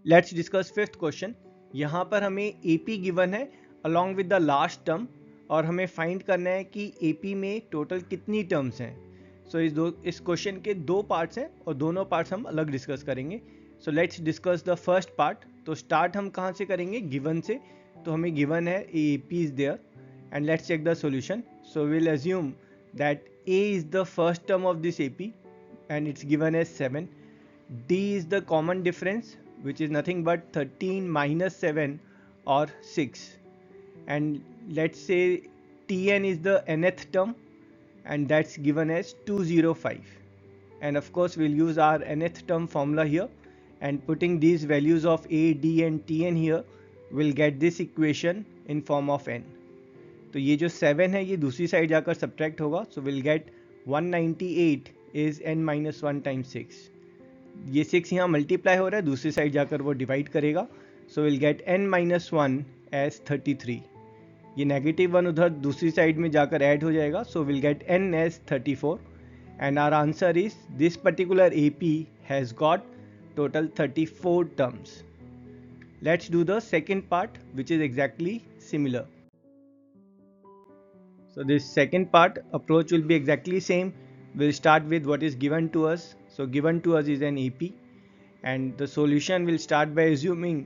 Let's discuss fifth question. यहाँ पर हमें AP गिवन है along with the last term और हमें फाइंड करना है कि AP में टोटल कितनी टर्म्स हैं। सो इस क्वेश्चन के दो पार्ट्स हैं और दोनों पार्ट्स हम अलग डिस्कस करेंगे। So let's discuss the first part. तो स्टार्ट हम कहाँ से करेंगे? गिवन से। तो हमें गिवन है AP is there and let's check the solution. So will assume that A is the first term of this AP and it's given as 7. D is the common difference, which is nothing but 13 minus 7 or 6. And let's say Tn is the nth term and that's given as 205. And of course we'll use our nth term formula here, and putting these values of A, D and Tn here, we'll get this equation in form of n. तो ये जो 7 है ये दूसरी side जाकर subtract होगा, सो will gate 198 is n minus 1 times 6. ये 6 यहाँ मल्टीप्लाई हो रहा है, दूसरी साइड जाकर वो डिवाइड करेगा, so will get n minus 1 as 33. ये नेगेटिव 1 उधर दूसरी साइड में जाकर ऐड हो जाएगा, so will get n as 34. And our answer is this particular AP has got total 34 terms. Let's do the second part which is exactly similar. So this second part approach will be exactly same. We'll start with what is given to us. So given to us is an AP and the solution will start by assuming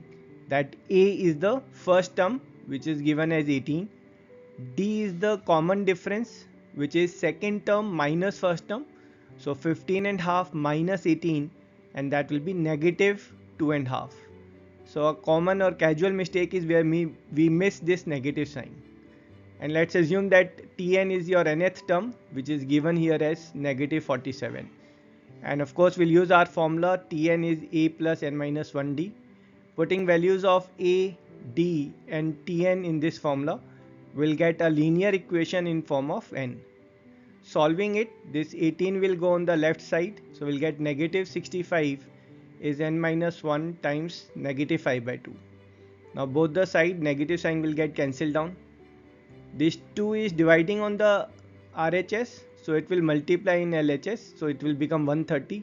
that A is the first term which is given as 18. D is the common difference which is second term minus first term. So 15 and half minus 18 and that will be negative 2 and half. So a common or casual mistake is where we miss this negative sign. And let's assume that Tn is your nth term which is given here as negative 47. And of course we'll use our formula Tn is A plus n minus 1d. Putting values of A, D and Tn in this formula, we'll get a linear equation in form of n. Solving it, this 18 will go on the left side, so we'll get negative 65 is n minus 1 times negative 5 by 2. Now both the side negative sign will get cancelled down. This 2 is dividing on the RHS, so it will multiply in LHS, so it will become 130.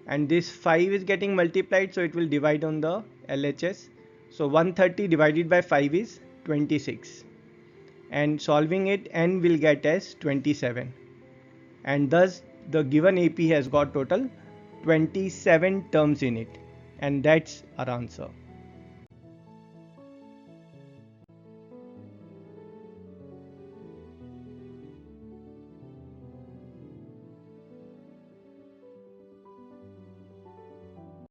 And this 5 is getting multiplied, so it will divide on the LHS. So 130 divided by 5 is 26. And solving it, n will get as 27. And thus the given AP has got total 27 terms in it. And that's our answer.